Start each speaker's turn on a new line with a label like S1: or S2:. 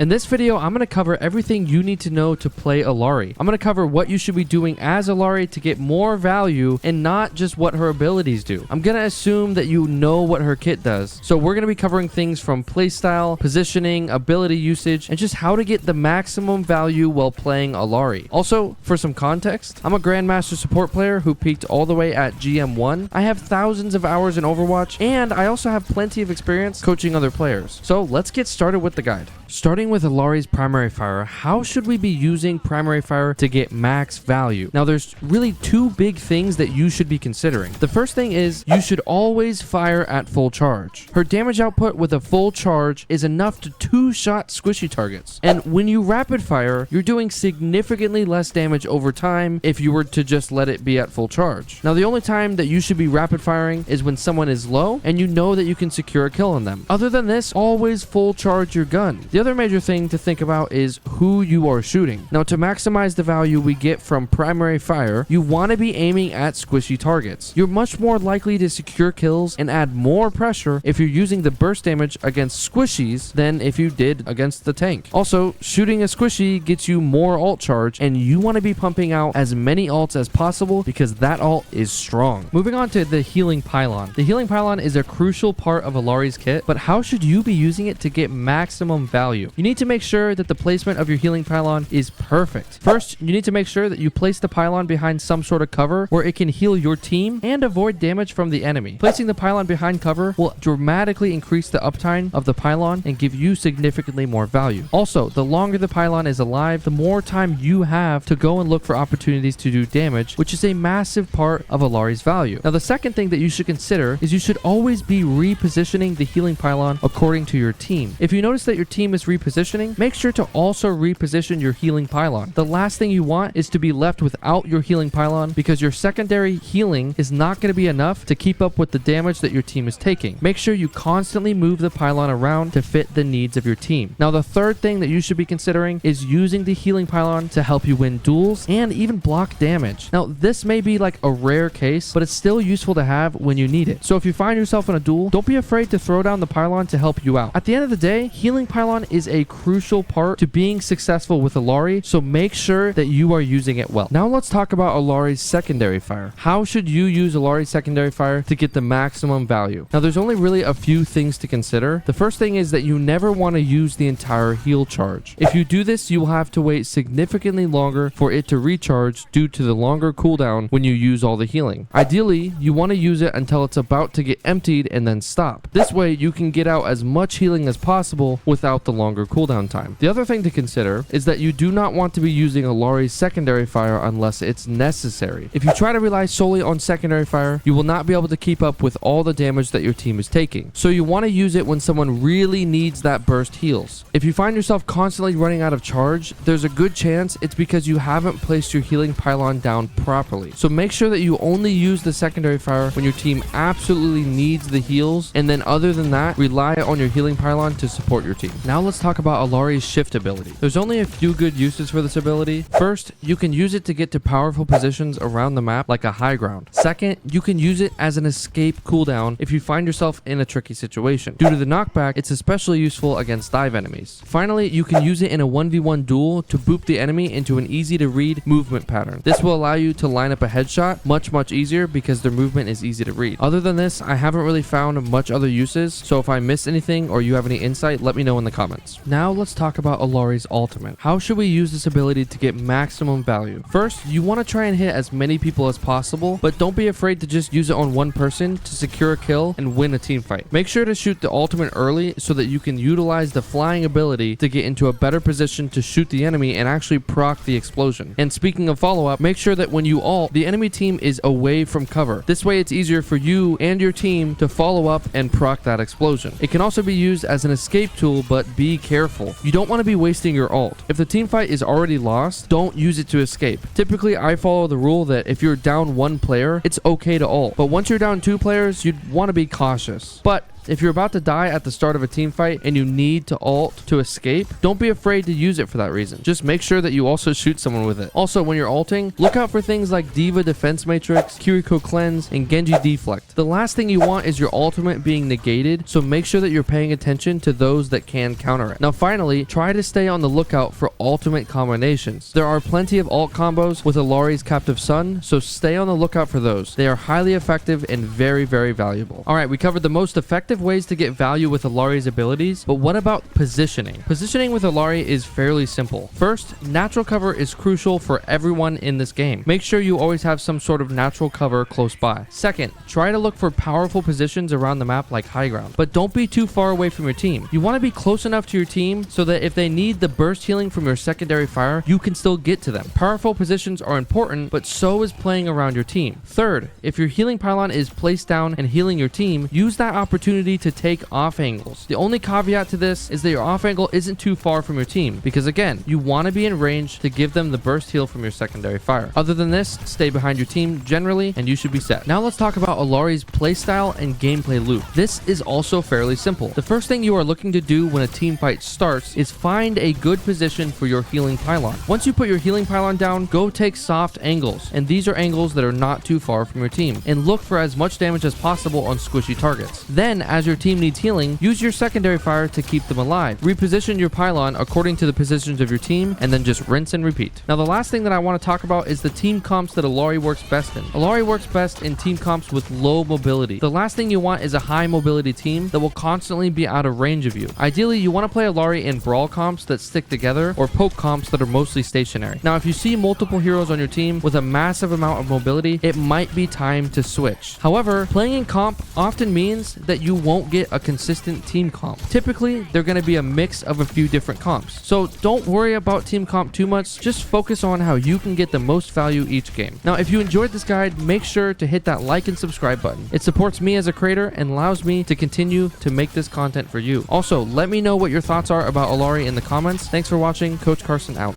S1: In this video, I'm going to cover everything you need to know to play Illari. I'm going to cover what you should be doing as Illari to get more value and not just what her abilities do. I'm going to assume that you know what her kit does. So we're going to be covering things from playstyle, positioning, ability usage, and just how to get the maximum value while playing Illari. Also, for some context, I'm a Grandmaster support player who peaked all the way at GM1. I have thousands of hours in Overwatch, and I also have plenty of experience coaching other players. So let's get started with the guide. Starting with Illari's primary fire, how should we be using primary fire to get max value? Now, there's really two big things that you should be considering. The first thing is you should always fire at full charge. Her damage output with a full charge is enough to two-shot squishy targets. And when you rapid fire, you're doing significantly less damage over time if you were to just let it be at full charge. Now, the only time that you should be rapid firing is when someone is low and you know that you can secure a kill on them. Other than this, always full charge your gun. The other major thing to think about is who you are shooting. Now, to maximize the value we get from primary fire, you want to be aiming at squishy targets. You're much more likely to secure kills and add more pressure if you're using the burst damage against squishies than if you did against the tank. Also, shooting a squishy gets you more ult charge, and you want to be pumping out as many ults as possible because that ult is strong. Moving on to the healing pylon. The healing pylon is a crucial part of Illari's kit, but how should you be using it to get maximum value? You need to make sure that the placement of your healing pylon is perfect. First, you need to make sure that you place the pylon behind some sort of cover where it can heal your team and avoid damage from the enemy. Placing the pylon behind cover will dramatically increase the uptime of the pylon and give you significantly more value. Also, the longer the pylon is alive, the more time you have to go and look for opportunities to do damage, which is a massive part of Illari's value. Now, the second thing that you should consider is you should always be repositioning the healing pylon according to your team. If you notice that your team is repositioning, make sure to also reposition your healing pylon. The last thing you want is to be left without your healing pylon because your secondary healing is not going to be enough to keep up with the damage that your team is taking. Make sure you constantly move the pylon around to fit the needs of your team. Now, the third thing that you should be considering is using the healing pylon to help you win duels and even block damage. Now, this may be like a rare case, but it's still useful to have when you need it. So if you find yourself in a duel, don't be afraid to throw down the pylon to help you out. At the end of the day, healing pylon is a crucial part to being successful with Illari, so make sure that you are using it well. Now let's talk about Illari's secondary fire. How should you use Illari's secondary fire to get the maximum value? Now, there's only really a few things to consider. The first thing is that you never want to use the entire heal charge. If you do this, you will have to wait significantly longer for it to recharge due to the longer cooldown when you use all the healing. Ideally, you want to use it until it's about to get emptied and then stop. This way, you can get out as much healing as possible without the longer cooldown time. The other thing to consider is that you do not want to be using Illari's secondary fire unless it's necessary. If you try to rely solely on secondary fire, you will not be able to keep up with all the damage that your team is taking. So you want to use it when someone really needs that burst heals. If you find yourself constantly running out of charge, there's a good chance it's because you haven't placed your healing pylon down properly. So make sure that you only use the secondary fire when your team absolutely needs the heals, and then other than that, rely on your healing pylon to support your team. Now let's talk about Illari's shift ability. There's only a few good uses for this ability. First, you can use it to get to powerful positions around the map like a high ground. Second, you can use it as an escape cooldown if you find yourself in a tricky situation. Due to the knockback, it's especially useful against dive enemies. Finally, you can use it in a 1v1 duel to boop the enemy into an easy to read movement pattern. This will allow you to line up a headshot much easier because their movement is easy to read. Other than this, I haven't really found much other uses, so if I missed anything or you have any insight, let me know in the comments. Now let's talk about Illari's ultimate. How should we use this ability to get maximum value? First, you want to try and hit as many people as possible, but don't be afraid to just use it on one person to secure a kill and win a team fight. Make sure to shoot the ultimate early so that you can utilize the flying ability to get into a better position to shoot the enemy and actually proc the explosion. And speaking of follow-up, make sure that when you ult, the enemy team is away from cover. This way it's easier for you and your team to follow up and proc that explosion. It can also be used as an escape tool, but be careful. You don't want to be wasting your ult. If the team fight is already lost, don't use it to escape. Typically, I follow the rule that if you're down one player, it's okay to ult. But once you're down two players, you'd want to be cautious. But If you're about to die at the start of a team fight and you need to ult to escape, don't be afraid to use it for that reason. Just make sure that you also shoot someone with it. Also, when you're ulting, look out for things like Diva Defense Matrix, Kiriko Cleanse, and Genji Deflect. The last thing you want is your ultimate being negated, so make sure that you're paying attention to those that can counter it. Now finally, try to stay on the lookout for ultimate combinations. There are plenty of ult combos with Illari's Captive Sun, so stay on the lookout for those. They are highly effective and very, very valuable. Alright, we covered the most effective ways to get value with Illari's abilities, but what about positioning? Positioning with Illari is fairly simple. First, natural cover is crucial for everyone in this game. Make sure you always have some sort of natural cover close by. Second, try to look for powerful positions around the map like high ground, but don't be too far away from your team. You want to be close enough to your team so that if they need the burst healing from your secondary fire, you can still get to them. Powerful positions are important, but so is playing around your team. Third, if your healing pylon is placed down and healing your team, use that opportunity to take off angles. The only caveat to this is that your off angle isn't too far from your team, because again, you want to be in range to give them the burst heal from your secondary fire. Other than this, stay behind your team generally and you should be set. Now let's talk about Illari's playstyle and gameplay loop. This is also fairly simple. The first thing you are looking to do when a team fight starts is find a good position for your healing pylon. Once you put your healing pylon down, go take soft angles, and these are angles that are not too far from your team, and look for as much damage as possible on squishy targets. Then, as your team needs healing, use your secondary fire to keep them alive. Reposition your pylon according to the positions of your team, and then just rinse and repeat. Now the last thing that I want to talk about is the team comps that Illari works best in. Illari works best in team comps with low mobility. The last thing you want is a high mobility team that will constantly be out of range of you. Ideally, you want to play Illari in brawl comps that stick together or poke comps that are mostly stationary. Now if you see multiple heroes on your team with a massive amount of mobility, it might be time to switch. However, playing in comp often means that you won't get a consistent team comp. Typically, they're going to be a mix of a few different comps. So don't worry about team comp too much, just focus on how you can get the most value each game. Now if you enjoyed this guide, make sure to hit that like and subscribe button. It supports me as a creator and allows me to continue to make this content for you. Also, let me know what your thoughts are about Illari in the comments. Thanks for watching. Coach Carson out.